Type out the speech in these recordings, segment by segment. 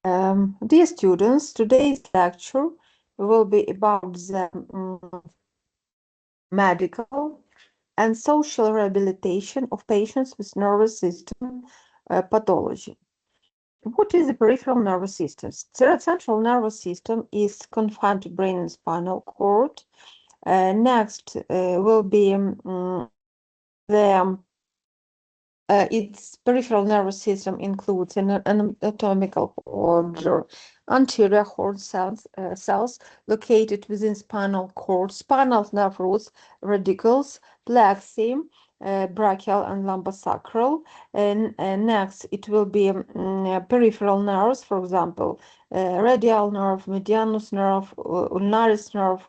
Dear students, today's lecture will be about the medical and social rehabilitation of patients with nervous system pathology. What is the peripheral nervous system? The central nervous system is confined to brain and spinal cord. Next will be its peripheral nervous system includes an anatomical order: anterior horn cells located within spinal cord, spinal nerve roots, radicals, plexi, brachial and lumbosacral. And next, it will be peripheral nerves, for example, radial nerve, medianus nerve, ulnaris nerve,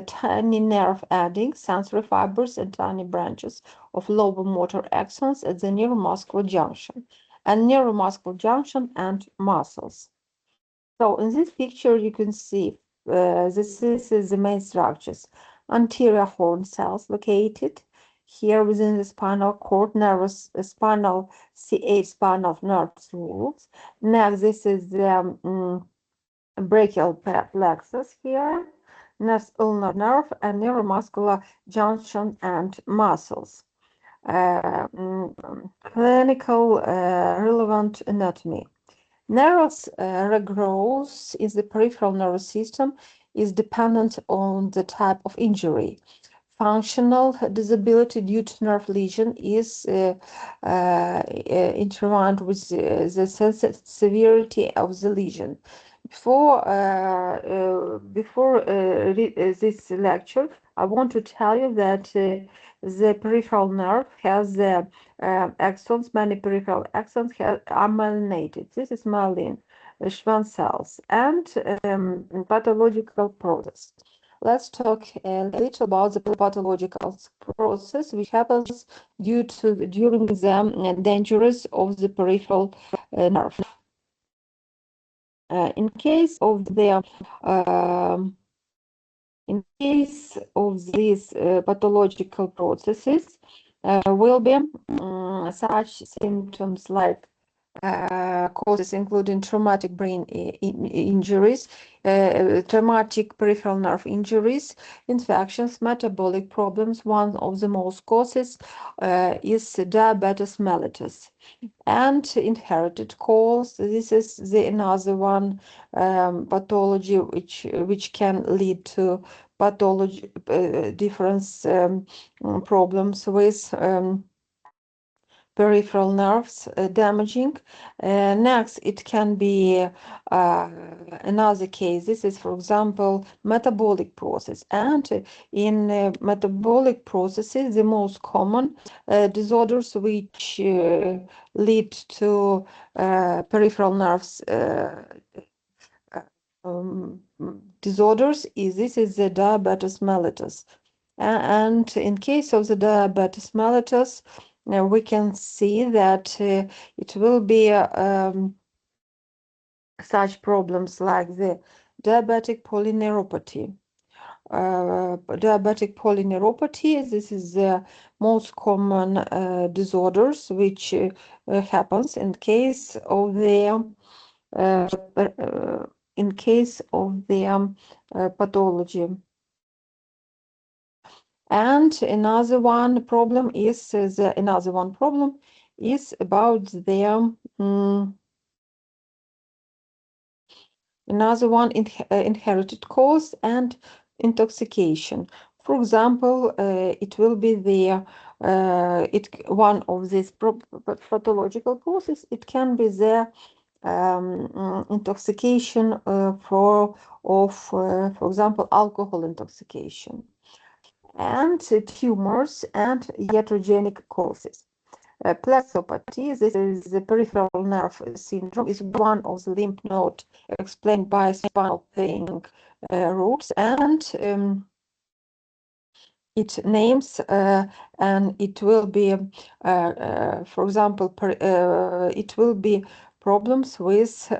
tiny nerve endings, sensory fibers, and tiny branches of lower motor axons at the neuromuscular junction and muscles. So in this picture, you can see this is the main structures. Anterior horn cells located here within the spinal cord, spinal C8 spinal nerve roots. Next, this is the brachial plexus here, next ulnar nerve and neuromuscular junction and muscles. Clinical relevant anatomy. Nervous regrowth in the peripheral nervous system is dependent on the type of injury. Functional disability due to nerve lesion is intertwined with the severity of the lesion. Before this lecture, I want to tell you that the peripheral nerve has the axons. Many peripheral axons are myelinated. This is myelin, Schwann cells, and pathological process. Let's talk a little about the pathological process which happens during the dangerous of the peripheral nerve. In case of these pathological processes, will be such symptoms like causes including traumatic brain injuries, traumatic peripheral nerve injuries, infections, metabolic problems. One of the most causes is diabetes mellitus, and inherited cause. This is another one pathology which can lead to pathology different problems with peripheral nerves damaging. Next, it can be another case. This is, for example, metabolic process. And in metabolic processes, the most common disorders which lead to peripheral nerves disorders is the diabetes mellitus. And in case of the diabetes mellitus, we can see that it will be such problems like the diabetic polyneuropathy. Diabetic polyneuropathy, this is the most common disorders which happens in case of the pathology. And another one problem is about the inherited cause and intoxication. For example, it will be one of these pathological causes. It can be the intoxication for example, alcohol intoxication, and tumors and iatrogenic causes. Plexopathy, this is the peripheral nerve syndrome, is one of the lymph node explained by spinal playing roots, and it names and it will be, for example, it will be problems with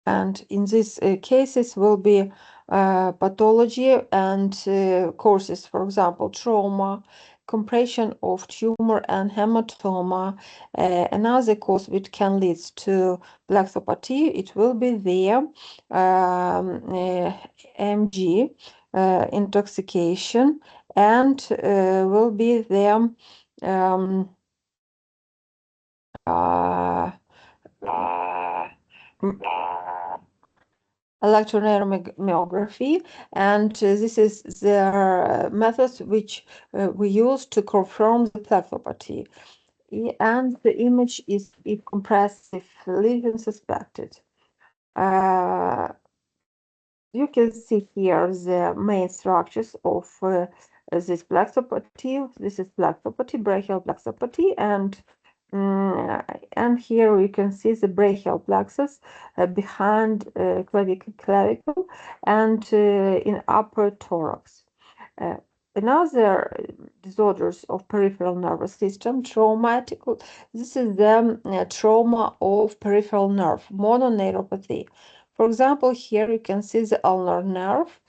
and in these cases will be pathology and causes, for example, trauma, compression of tumor and hematoma. Another cause which can lead to blaxopathy, it will be the MG, intoxication, and will be the electroneuromyography, and this is the methods which we use to confirm the blaxopathy. And the image is if compressive lesion suspected. You can see here the main structures of this blaxopathy. This is blaxopathy, brachial blaxopathy, and here we can see the brachial plexus behind clavicle and in upper thorax. Another disorders of peripheral nervous system, traumatic. This is the trauma of peripheral nerve, mononeuropathy. For example, here you can see the ulnar nerve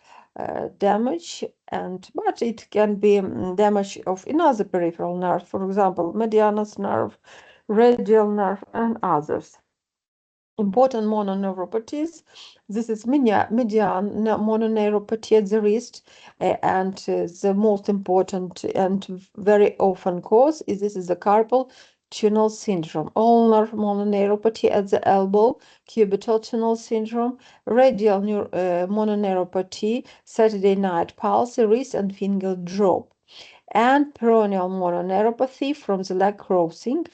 damage, but it can be damage of another peripheral nerve, for example, medianus nerve, radial nerve, and others. Important mononeuropathies. This is median mononeuropathy at the wrist, and the most important and very often cause is this is the carpal tunnel syndrome. Ulnar mononeuropathy at the elbow, cubital tunnel syndrome, radial mononeuropathy, Saturday night palsy, wrist and finger drop, and peroneal mononeuropathy from the leg crossing,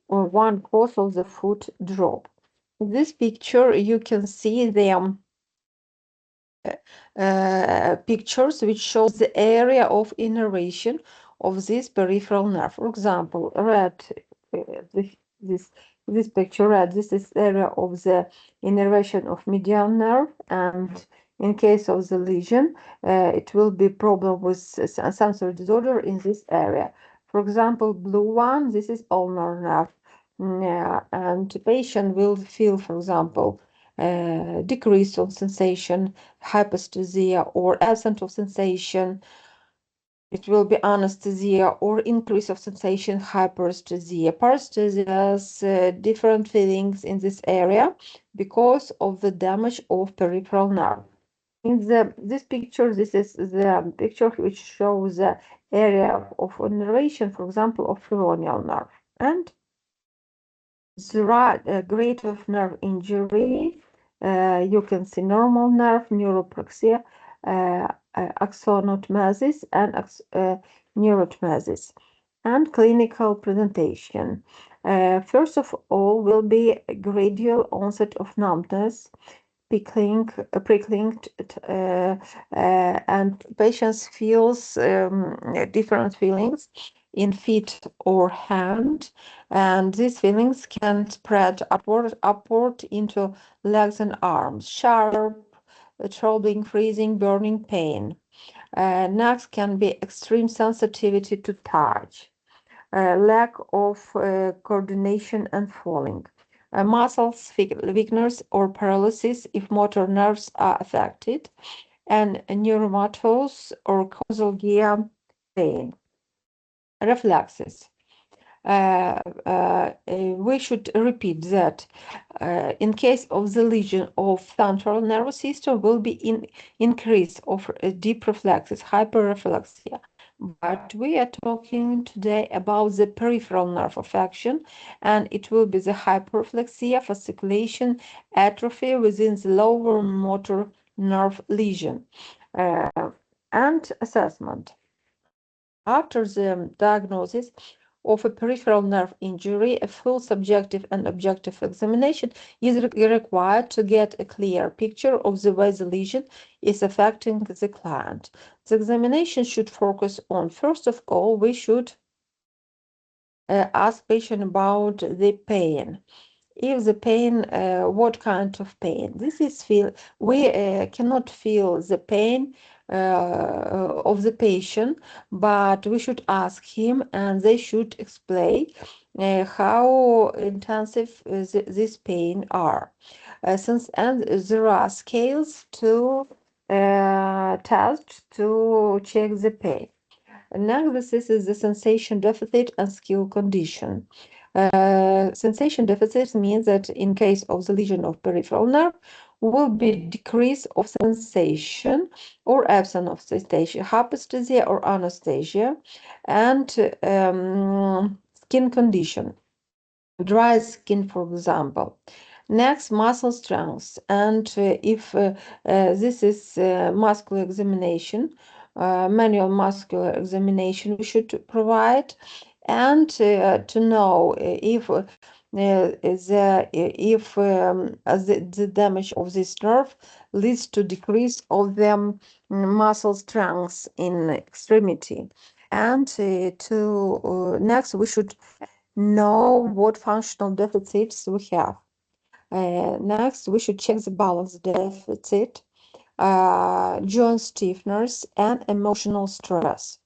or one cause of the foot drop. In this picture, you can see the pictures which show the area of innervation of this peripheral nerve. For example, red, this picture red, this is area of the innervation of median nerve, and in case of the lesion, it will be problem with sensory disorder in this area. For example, blue one, this is ulnar nerve. And the patient will feel, for example, decrease of sensation, hyposthesia, or absence of sensation. It will be anesthesia or increase of sensation, hyperesthesia. Paresthesias, different feelings in this area because of the damage of peripheral nerve. In this picture, this is the picture which shows the area of innervation, for example, of peroneal nerve. And the right grade of nerve injury, you can see normal nerve, neuropraxia, axonotmesis, and neurotmesis, and clinical presentation. First of all, will be a gradual onset of numbness, prickling, and patients feels different feelings in feet or hand, and these feelings can spread upward into legs and arms. Sharp, troubling, freezing, burning pain. Next can be extreme sensitivity to touch. Lack of coordination and falling. Muscles weakness or paralysis if motor nerves are affected, and neuromatous or causalgia pain. Reflexes. We should repeat that in case of the lesion of central nervous system will be increase of deep reflexes, hyperreflexia. But we are talking today about the peripheral nerve affection, and it will be the hyperreflexia, fasciculation, atrophy within the lower motor nerve lesion. And assessment. After the diagnosis of a peripheral nerve injury, a full subjective and objective examination is required to get a clear picture of the way the lesion is affecting the client. The examination should focus on, first of all, we should ask patient about the pain. If the pain, what kind of pain? This is we cannot feel the pain of the patient, but we should ask him, and they should explain how intensive this pain are. And there are scales to test to check the pain. Next, this is the sensation deficit and skill condition. Sensation deficit means that in case of the lesion of peripheral nerve, will be decrease of sensation or absence of sensation, hypoesthesia or anesthesia, and skin condition, dry skin, for example. Next, muscle strength, and if this is muscular examination, manual muscular examination we should provide, and to know if the damage of this nerve leads to decrease of the muscle strength in extremity. And next we should know what functional deficits we have. Next, we should check the balance deficit, joint stiffness, and emotional stress.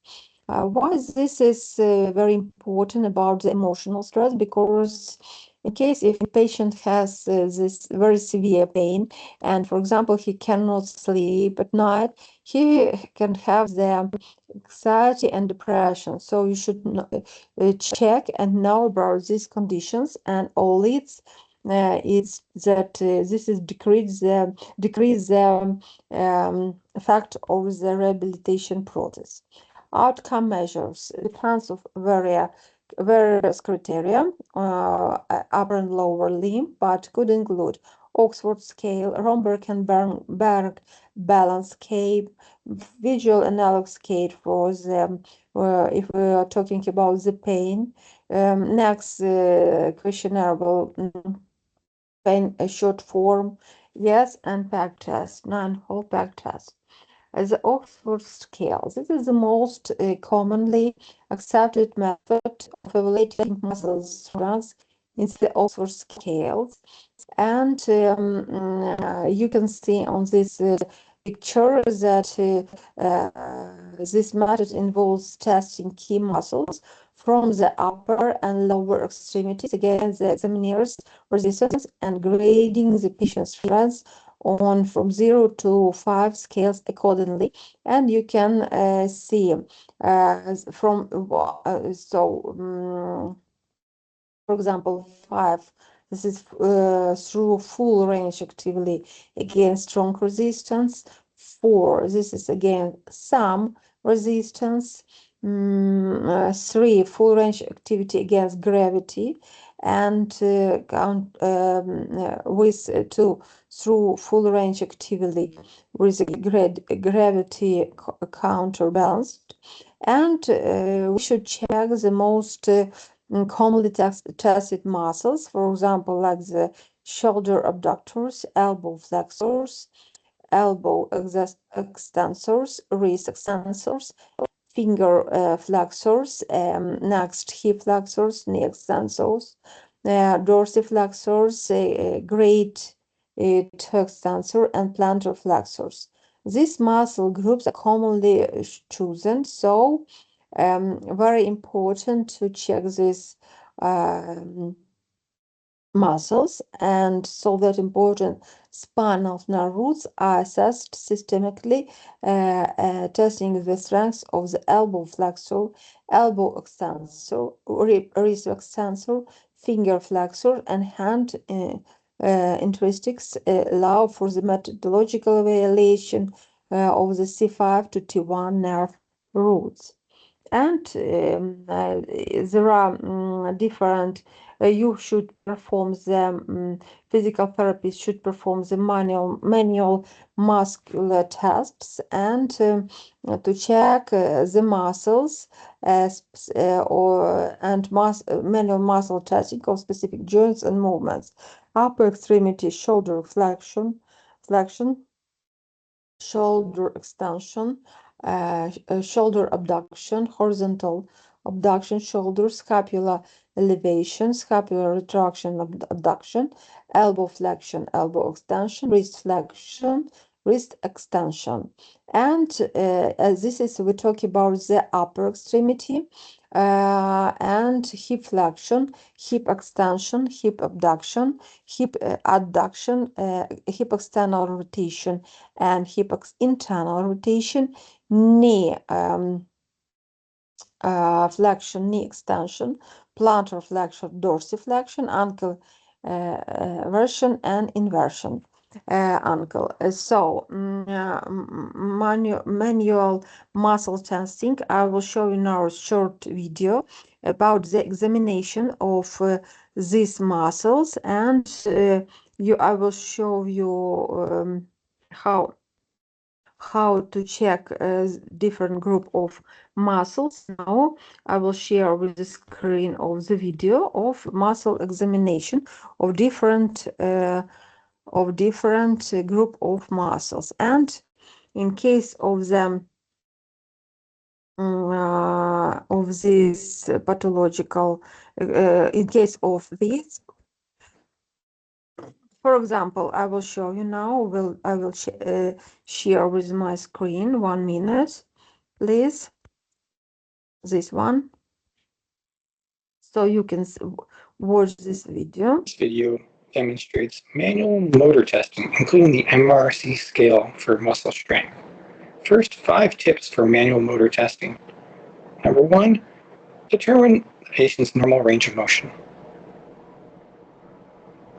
Why this is very important about the emotional stress? Because in case if a patient has this very severe pain, and for example he cannot sleep at night, he can have the anxiety and depression. So you should check and know about these conditions, and all it's is that this is decrease the effect of the rehabilitation process. Outcome measures depends of various criteria, upper and lower limb, but could include Oxford scale, Romberg and Berg balance scale, visual analog scale for the if we are talking about the pain. Next questionnaire will pain short form, yes, and PEG test, non-whole PEG test. As the Oxford scale, this is the most commonly accepted method of evaluating muscle strength in the Oxford scales. And you can see on this picture that this method involves testing key muscles from the upper and lower extremities against the examiner's resistance and grading the patient's strength on from 0 to 5 scales accordingly. And you can see from for example 5, this is through full range activity against strong resistance. 4, this is again some resistance. 3, full range activity against gravity, and count with 2 through full range activity with gravity counterbalanced. And we should check the most commonly tested muscles, for example, like the shoulder abductors, elbow flexors, elbow extensors, wrist extensors, finger flexors, next hip flexors, knee extensors, dorsiflexors, great toe extensor, and plantar flexors. These muscle groups are commonly chosen, so very important to check these muscles, and so that important spinal nerve roots are assessed systemically, testing the strength of the elbow flexor, elbow extensor, wrist extensor, finger flexor, and hand intrinsics allow for the methodological evaluation of the C5 to T1 nerve roots. And there are different you should perform the physical therapist should perform the manual muscular tests, and to check the muscles and manual muscle testing of specific joints and movements. Upper extremity shoulder flexion, shoulder extension, shoulder abduction, horizontal abduction, shoulder, scapula elevation, scapular retraction, abduction, elbow flexion, elbow extension, wrist flexion, wrist extension. And this is, we talk about the upper extremity, and hip flexion, hip extension, hip abduction, hip adduction, hip external rotation, and hip internal rotation, knee flexion, knee extension, plantar flexion, dorsiflexion, ankle version, and inversion ankle. So manual muscle testing, I will show you now a short video about the examination of these muscles, and I will show you how to check different group of muscles. Now I will share with the screen of the video of muscle examination of different group of muscles. And in case of them of this pathological, in case of this, for example, I will show you now. I will share with my screen. 1 minute, please. This one, so you can watch this video. This video demonstrates manual motor testing, including the MRC scale for muscle strength. First, 5 tips for manual motor testing. Number 1, determine the patient's normal range of motion.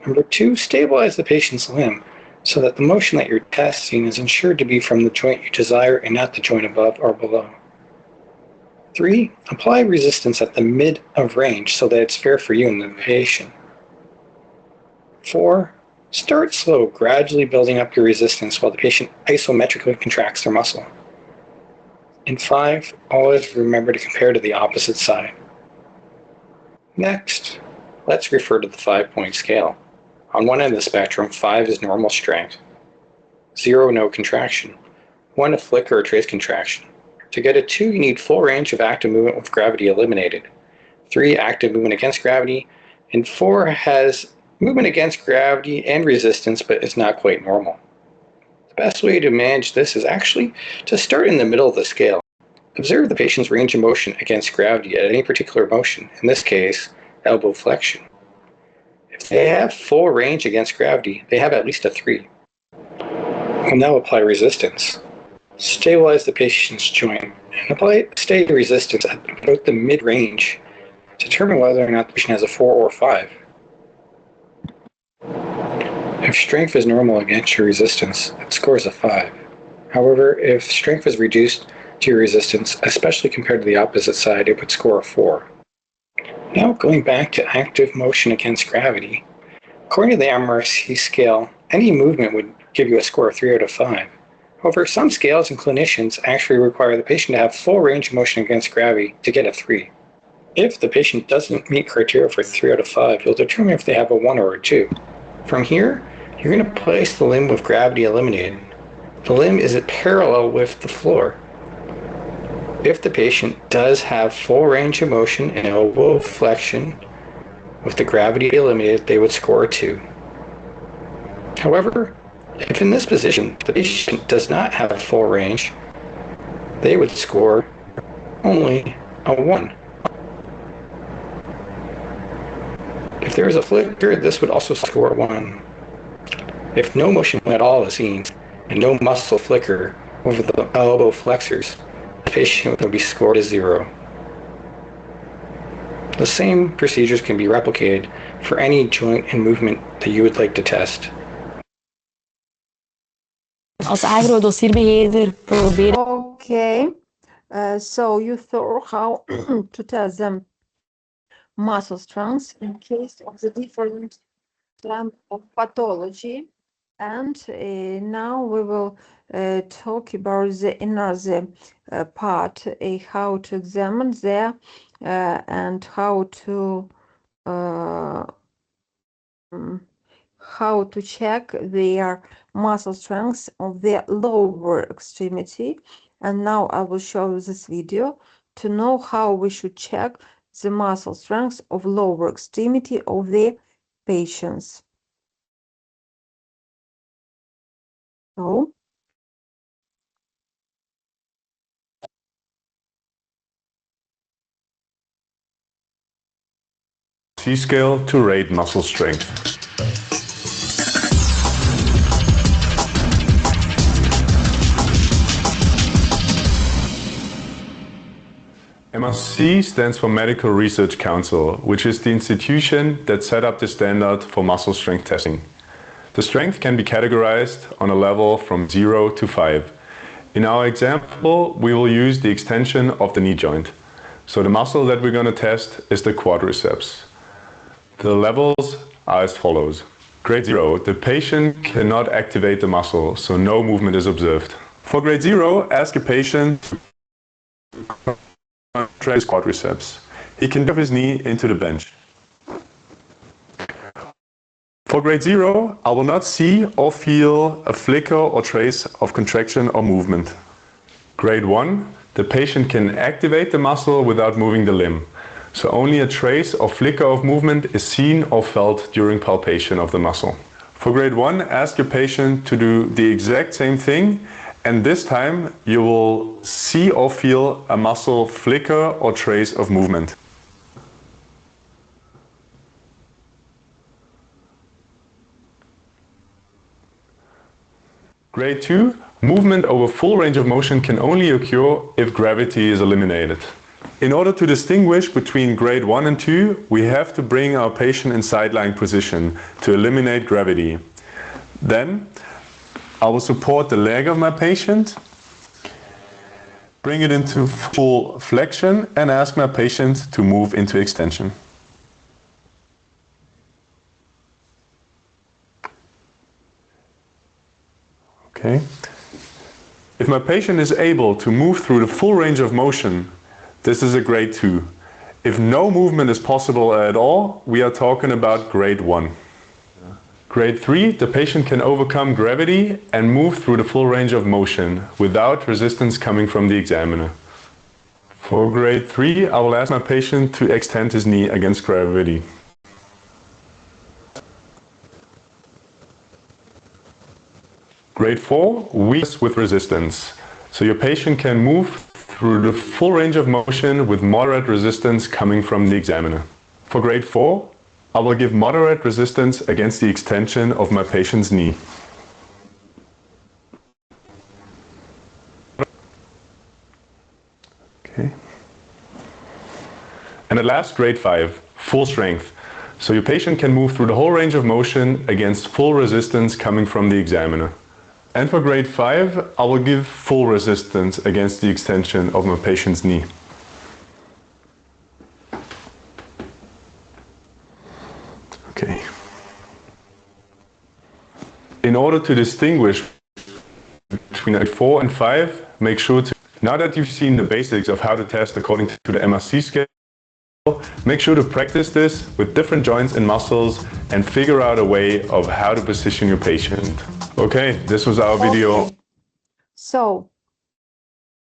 Number 2, stabilize the patient's limb so that the motion that you're testing is ensured to be from the joint you desire and not the joint above or below. 3, apply resistance at the mid of range so that it's fair for you and the patient. 4, start slow, gradually building up your resistance while the patient isometrically contracts their muscle. And 5, always remember to compare to the opposite side. Next, let's refer to the 5-point scale. On one end of the spectrum, 5 is normal strength, 0 no contraction, 1 a flicker or trace contraction. To get a 2, you need full range of active movement with gravity eliminated, 3 active movement against gravity, and 4 has movement against gravity and resistance, but it's not quite normal. The best way to manage this is actually to start in the middle of the scale. Observe the patient's range of motion against gravity at any particular motion, in this case, elbow flexion. If they have full range against gravity, they have at least a 3. We'll now apply resistance. Stabilize the patient's joint and apply steady resistance at about the mid-range to determine whether or not the patient has a 4 or 5. If strength is normal against your resistance, it scores a 5. However, if strength is reduced to your resistance, especially compared to the opposite side, it would score a 4. Now going back to active motion against gravity, according to the MRC scale, any movement would give you a score of 3 out of 5. However, some scales and clinicians actually require the patient to have full range of motion against gravity to get a 3. If the patient doesn't meet criteria for 3 out of 5, you'll determine if they have a 1 or a 2. From here, you're going to place the limb with gravity eliminated. The limb is parallel with the floor. If the patient does have full range of motion and elbow flexion with the gravity eliminated, they would score a 2. However, if in this position the patient does not have full range, they would score only a 1. If there is a flicker, this would also score 1. If no motion at all is seen and no muscle flicker over the elbow flexors, the patient will be scored a 0. The same procedures can be replicated for any joint and movement that you would like to test. Okay, so you saw how to test them muscle strength in case of the different type of pathology. And now we will talk about the another part, how to examine there and how to check their muscle strength of their lower extremity. And now I will show you this video to know how we should check the muscle strength of lower extremity of the patients. So MRC scale to rate muscle strength. MRC stands for Medical Research Council, which is the institution that set up the standard for muscle strength testing. The strength can be categorized on a level from 0 to 5. In our example, we will use the extension of the knee joint. So the muscle that we're going to test is the quadriceps. The levels are as follows. Grade 0, the patient cannot activate the muscle, so no movement is observed. For grade 0, ask a patient to contract his quadriceps. He can drop his knee into the bench. For grade 0, I will not see or feel a flicker or trace of contraction or movement. Grade 1, the patient can activate the muscle without moving the limb. So only a trace or flicker of movement is seen or felt during palpation of the muscle. For grade 1, ask your patient to do the exact same thing, and this time you will see or feel a muscle flicker or trace of movement. Grade 2, movement over full range of motion can only occur if gravity is eliminated. In order to distinguish between grade 1 and 2, we have to bring our patient in side-lying position to eliminate gravity. Then, I will support the leg of my patient, bring it into full flexion, and ask my patient to move into extension. Okay. If my patient is able to move through the full range of motion, this is a grade 2. If no movement is possible at all, we are talking about grade 1. Grade 3, the patient can overcome gravity and move through the full range of motion without resistance coming from the examiner. For grade 3, I will ask my patient to extend his knee against gravity. Grade 4, weakness with resistance. So your patient can move through the full range of motion with moderate resistance coming from the examiner. For grade 4, I will give moderate resistance against the extension of my patient's knee. Okay. And at last, grade 5, full strength. So your patient can move through the whole range of motion against full resistance coming from the examiner. And for grade 5, I will give full resistance against the extension of my patient's knee. Okay. In order to distinguish between grade 4 and 5, make sure to, now that you've seen the basics of how to test according to the MRC scale, make sure to practice this with different joints and muscles and figure out a way of how to position your patient. Okay, this was our video. Okay. So,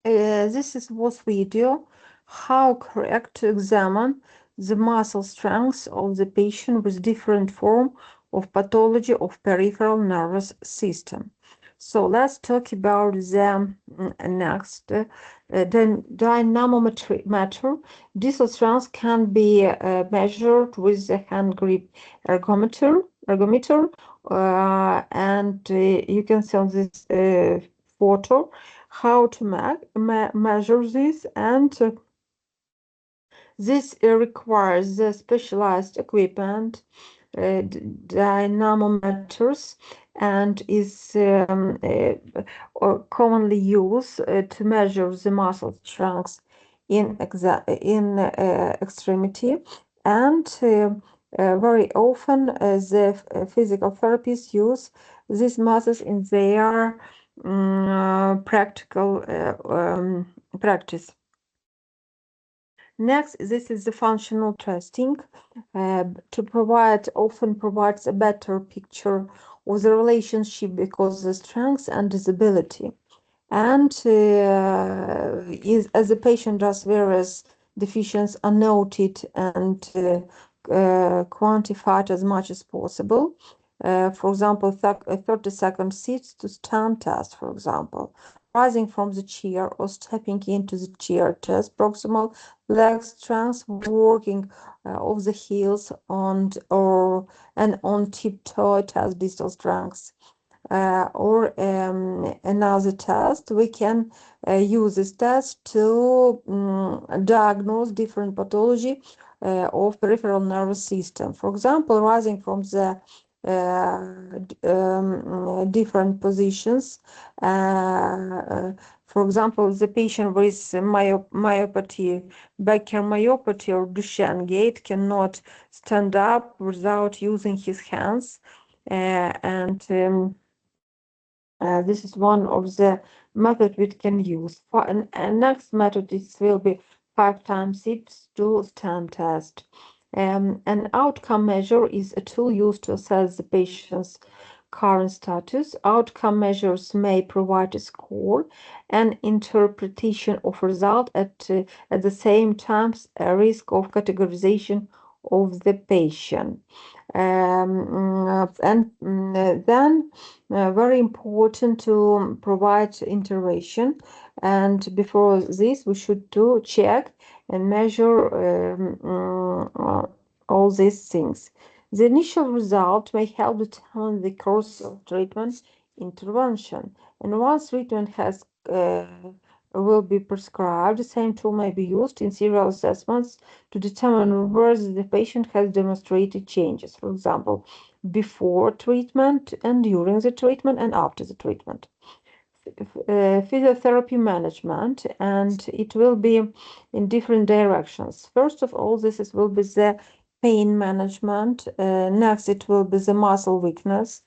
this was video how correct to examine the muscle strength of the patient with different form of pathology of peripheral nervous system. So let's talk about the next dynamometer. Distal strength can be measured with the hand grip ergometer, and you can see on this photo how to measure this, and this requires specialized equipment, dynamometers, and is commonly used to measure the muscle strength in extremity, and very often the physical therapists use these muscles in their practical practice. Next, this is the functional testing often provides a better picture of the relationship because the strength and disability. And as the patient does, various deficiencies are noted and quantified as much as possible. For example, a 30-second sit to stand test, for example, rising from the chair or stepping into the chair test, proximal leg strength, working of the heels and on tiptoe test distal strength. Or another test, we can use this test to diagnose different pathology of peripheral nervous system. For example, rising from the different positions. For example, the patient with myopathy, Becker myopathy or Duchenne gait cannot stand up without using his hands. This is one of the methods we can use. And next method will be 5 times sit-stool stand test. An outcome measure is a tool used to assess the patient's current status. Outcome measures may provide a score and interpretation of result at the same time a risk of categorization of the patient. Then very important to provide intervention, and before this we should check and measure all these things. The initial result may help determine the course of treatment intervention, and once treatment has will be prescribed, the same tool may be used in serial assessments to determine whether the patient has demonstrated changes, for example, before treatment and during the treatment and after the treatment. Physiotherapy management, and it will be in different directions. First of all, will be the pain management. Next, it will be the muscle weakness,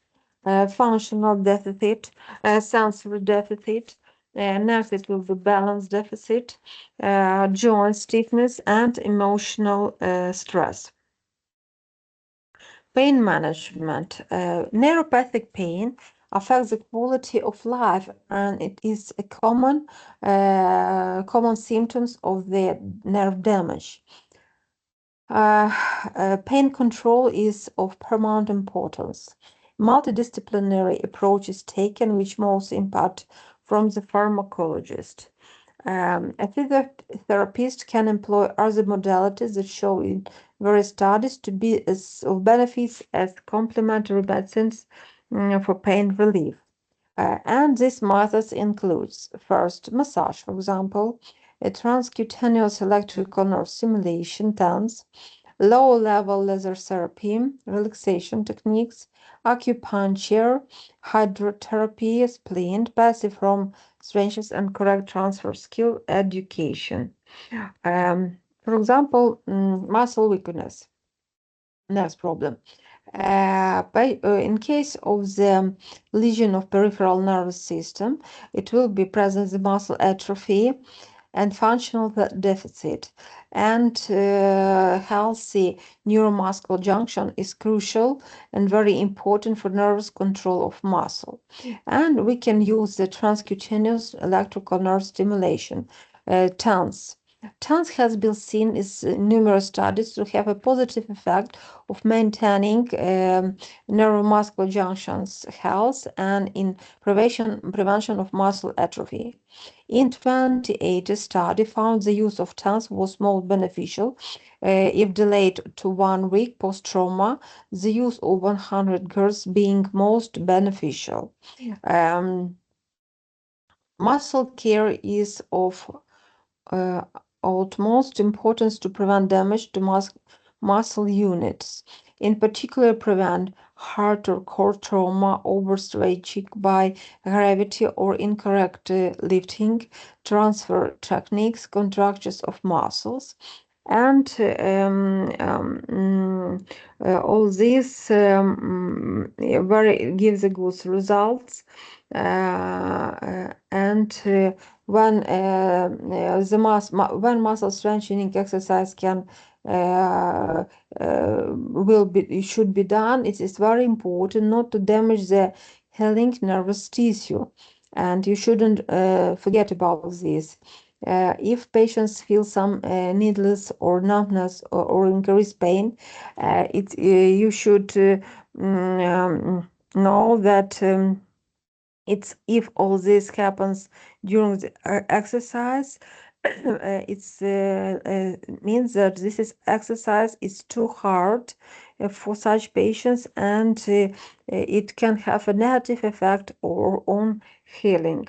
functional deficit, sensory deficit. Next, it will be balance deficit, joint stiffness, and emotional stress. Pain management. Neuropathic pain affects the quality of life, and it is a common symptoms of the nerve damage. Pain control is of paramount importance. Multidisciplinary approach is taken, which most impact from the pharmacologist. A physiotherapist can employ other modalities that show in various studies to be of benefits as complementary medicines for pain relief. And these methods includes, first, massage, for example, a transcutaneous electrical nerve stimulation, TENS, low-level laser therapy, relaxation techniques, acupuncture, hydrotherapy, splint, passive from stretches, and correct transfer skill education. For example, muscle weakness. Next problem. In case of the lesion of peripheral nervous system, it will be present the muscle atrophy and functional deficit, and healthy neuromuscular junction is crucial and very important for nervous control of muscle. And we can use the transcutaneous electrical nerve stimulation, TENS. TENS has been seen in numerous studies to have a positive effect of maintaining neuromuscular junctions health and in prevention of muscle atrophy. In 2008, a study found the use of TENS was most beneficial if delayed to 1 week post-trauma, the use of 100 Hz being most beneficial. Muscle care is of utmost importance to prevent damage to muscle units, in particular prevent heart or core trauma, overstretching by gravity or incorrect lifting, transfer techniques, contractures of muscles, and all this gives a good results. And when muscle strengthening exercise should be done, it is very important not to damage the healing nervous tissue, and you shouldn't forget about this. If patients feel some needless or numbness or increased pain, you should know that it's if all this happens during the exercise, means that this exercise is too hard for such patients, and it can have a negative effect on healing.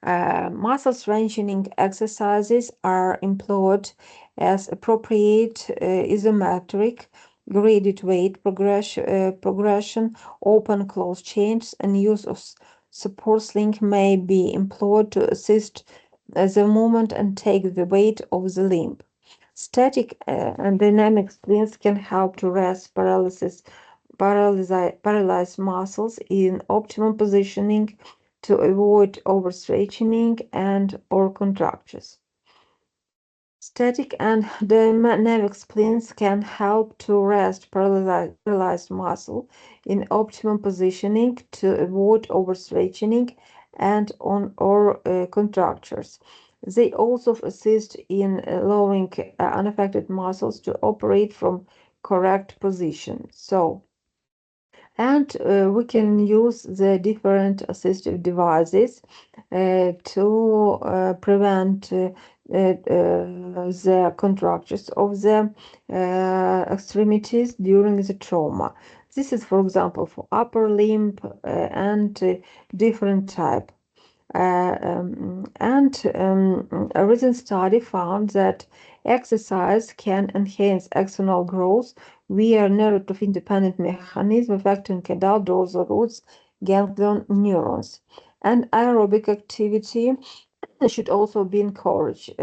Muscle strengthening exercises are employed as appropriate isometric graded weight progression, open close chains, and use of support sling may be employed to assist the movement and take the weight of the limb. Static and dynamic splints can help to rest paralyzed muscles in optimum positioning to avoid overstretching and or contractures. Static and dynamic splints can help to rest paralyzed muscle in optimum positioning to avoid overstretching and contractures. They also assist in allowing unaffected muscles to operate from correct position. And we can use the different assistive devices to prevent the contractures of the extremities during the trauma. This is, for example, for upper limb and different type. A recent study found that exercise can enhance axonal growth via narrative-independent mechanism affecting adult dorsal roots ganglion neurons. And aerobic activity should also be encouraged,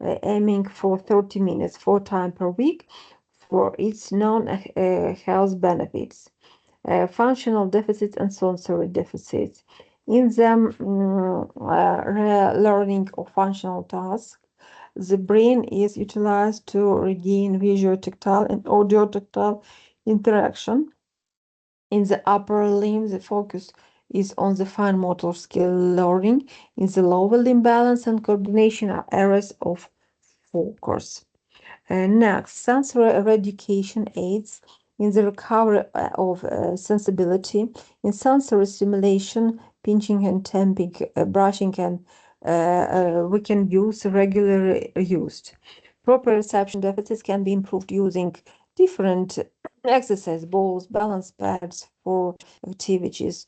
aiming for 30 minutes 4 times per week for its known health benefits. Functional deficits and sensory deficits. In the learning of functional tasks, the brain is utilized to regain visual, tactile, and audio tactile interaction. In the upper limb, the focus is on the fine motor skill learning. In the lower limb, balance and coordination are areas of focus. Next, sensory education aids in the recovery of sensibility. In sensory stimulation, pinching and tapping, brushing, and we can use regularly used. Proprioception deficits can be improved using different exercise balls, balance pads for activities,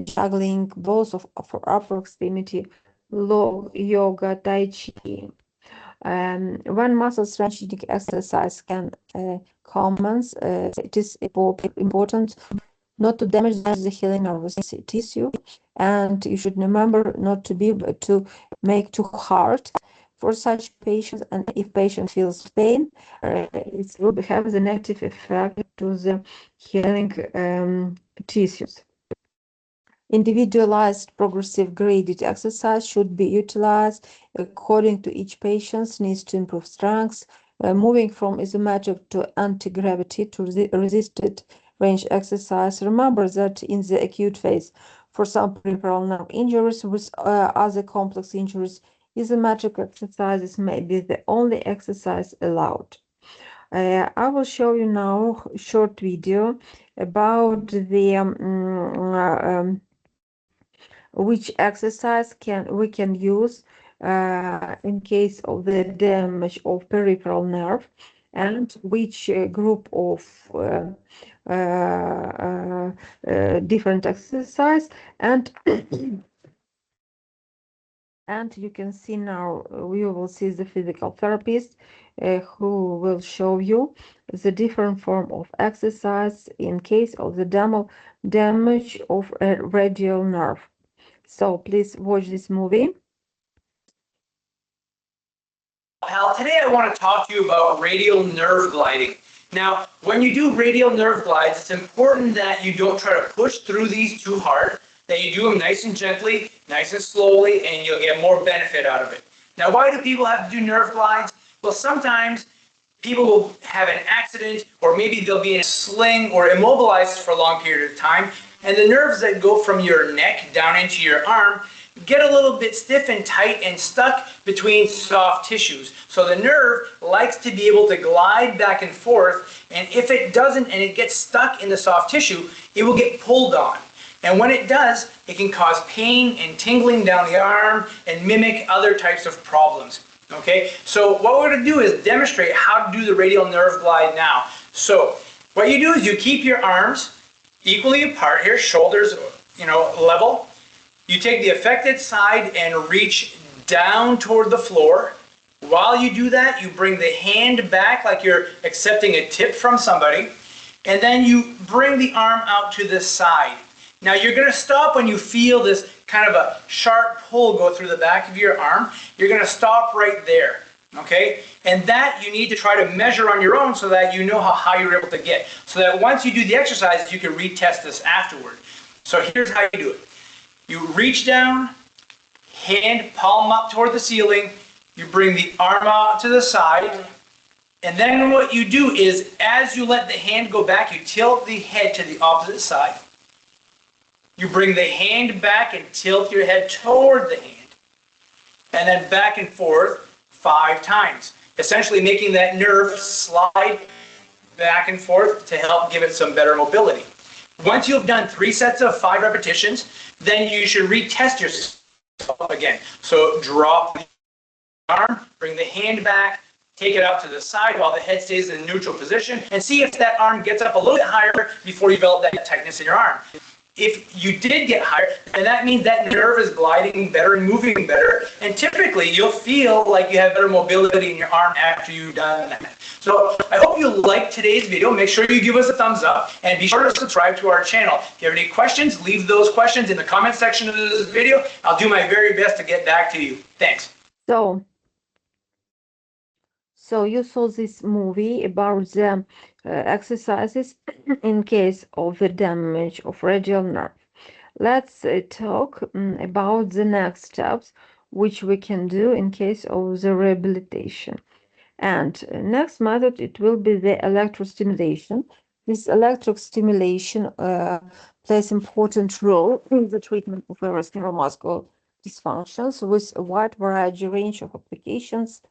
juggling balls for upper extremity, yoga, tai chi. One muscle strengthening exercise can commence. It is important not to damage the healing nervous tissue, and you should remember not to make too hard for such patients. And if patient feels pain, it will have the negative effect to the healing tissues. Individualized progressive graded exercise should be utilized according to each patient's needs to improve strength, moving from isometric to anti-gravity to resisted range exercise. Remember that in the acute phase, for some peripheral nerve injuries with other complex injuries, isometric exercises may be the only exercise allowed. I will show you now a short video about the which exercise we can use in case of the damage of peripheral nerve, and which group of different exercise, and and you can see now, you will see the physical therapist who will show you the different form of exercise in case of the damage of a radial nerve. So please watch this movie. Hal, today I want to talk to you about radial nerve gliding. Now, when you do radial nerve glides, it's important that you don't try to push through these too hard, that you do them nice and gently, nice and slowly, and you'll get more benefit out of it. Now, why do people have to do nerve glides? Well, sometimes people will have an accident, or maybe they'll be in a sling or immobilized for a long period of time, and the nerves that go from your neck down into your arm get a little bit stiff and tight and stuck between soft tissues. So the nerve likes to be able to glide back and forth, and if it doesn't and it gets stuck in the soft tissue, it will get pulled on. And when it does, it can cause pain and tingling down the arm and mimic other types of problems. Okay, so what we're going to do is demonstrate how to do the radial nerve glide now. So what you do is you keep your arms equally apart here, shoulders, level. You take the affected side and reach down toward the floor. While you do that, you bring the hand back like you're accepting a tip from somebody, and then you bring the arm out to the side. Now you're going to stop when you feel this kind of a sharp pull go through the back of your arm. You're going to stop right there, okay? And that you need to try to measure on your own so that you know how high you're able to get. So that once you do the exercise, you can retest this afterward. So here's how you do it. You reach down, hand palm up toward the ceiling, you bring the arm out to the side, and then what you do is as you let the hand go back, you tilt the head to the opposite side. You bring the hand back and tilt your head toward the hand. And then back and forth 5 times. Essentially making that nerve slide back and forth to help give it some better mobility. Once you've done 3 sets of 5 repetitions, then you should retest yourself again. So drop the arm, bring the hand back, take it out to the side while the head stays in a neutral position, and see if that arm gets up a little bit higher before you develop that tightness in your arm. If you did get higher, then that means that nerve is gliding better and moving better. And typically, you'll feel like you have better mobility in your arm after you've done that. So I hope you liked today's video. Make sure you give us a thumbs up and be sure to subscribe to our channel. If you have any questions, leave those questions in the comment section of this video. I'll do my very best to get back to you. Thanks. So you saw this movie about the exercises in case of the damage of radial nerve. Let's talk about the next steps which we can do in case of the rehabilitation. And next method, it will be the electrostimulation. This electrostimulation plays important role in the treatment of various neuromuscular dysfunctions with a wide variety range of applications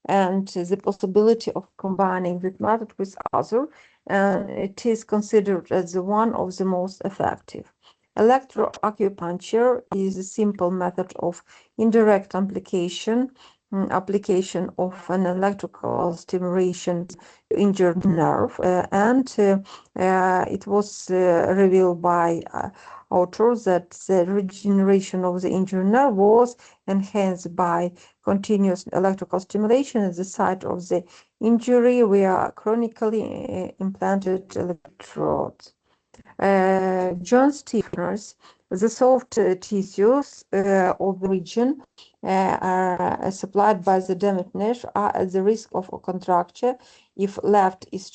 and the possibility of combining this method with other, it is considered as one of the most effective. Electroacupuncture is a simple method of indirect application of an electrical stimulation to injured nerve, and it was revealed by authors that the regeneration of the injured nerve was enhanced by continuous electrical stimulation at the site of the injury via chronically implanted electrodes. Joint stiffness, the soft tissues of the region are supplied by the damaged nerve are at the risk of a contracture if left is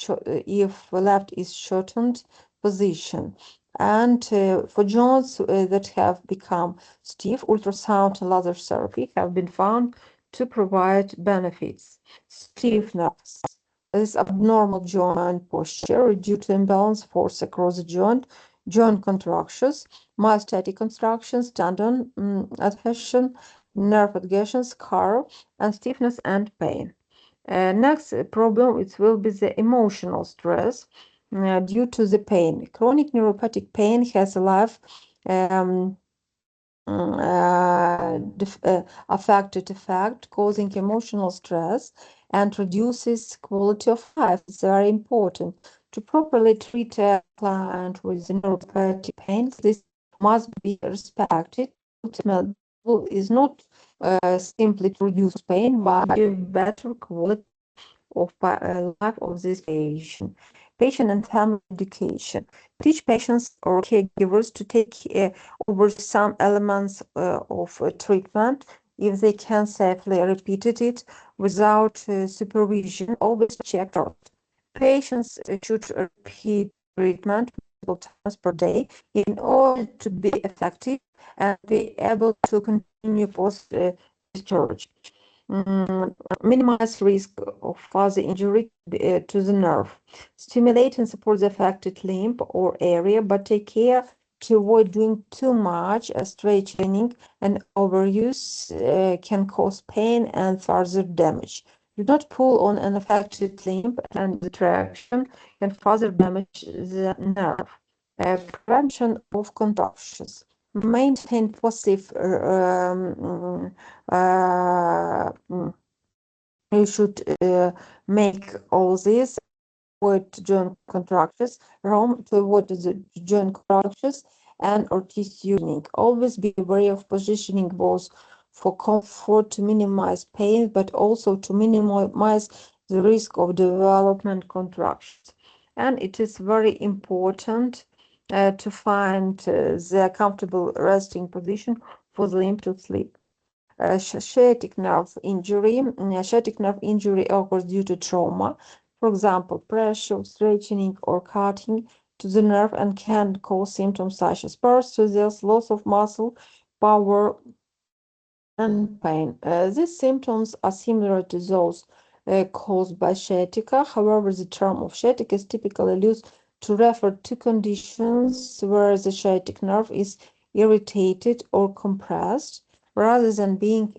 shortened position. And for joints that have become stiff, ultrasound and laser therapy have been found to provide benefits. Stiffness is abnormal joint posture due to imbalance force across the joint contractions, myostatic contractions, tendon adhesion, nerve adhesion, scar, and stiffness and pain. Next problem, it will be the emotional stress due to the pain. Chronic neuropathic pain has a life affected effect, causing emotional stress and reduces quality of life. It's very important to properly treat a client with neuropathic pain. This must be respected. Ultimate goal is not simply to reduce pain, but give better quality of life of this patient. Patient and family education. Teach patients or caregivers to take over some elements of treatment if they can safely repeat it without supervision. Always check out. Patients should repeat treatment multiple times per day in order to be effective and be able to continue post discharge. Minimize risk of further injury to the nerve. Stimulate and support the affected limb or area, but take care to avoid doing too much. Stretching and overuse can cause pain and further damage. Do not pull on an affected limb, and the traction can further damage the nerve. Prevention of contusions. Maintain positive you should make all this, avoid joint contractures, to avoid the joint contractures and or tissue unique. Always be aware of positioning both for comfort to minimize pain, but also to minimize the risk of development contractions. And it is very important to find the comfortable resting position for the limb to sleep. Sciatic nerve injury. Sciatic nerve injury occurs due to trauma, for example, pressure, stretching, or cutting to the nerve, and can cause symptoms such as paralysis, loss of muscle power, and pain. These symptoms are similar to those caused by sciatica. However, the term of sciatica is typically used to refer to conditions where the sciatic nerve is irritated or compressed, rather than being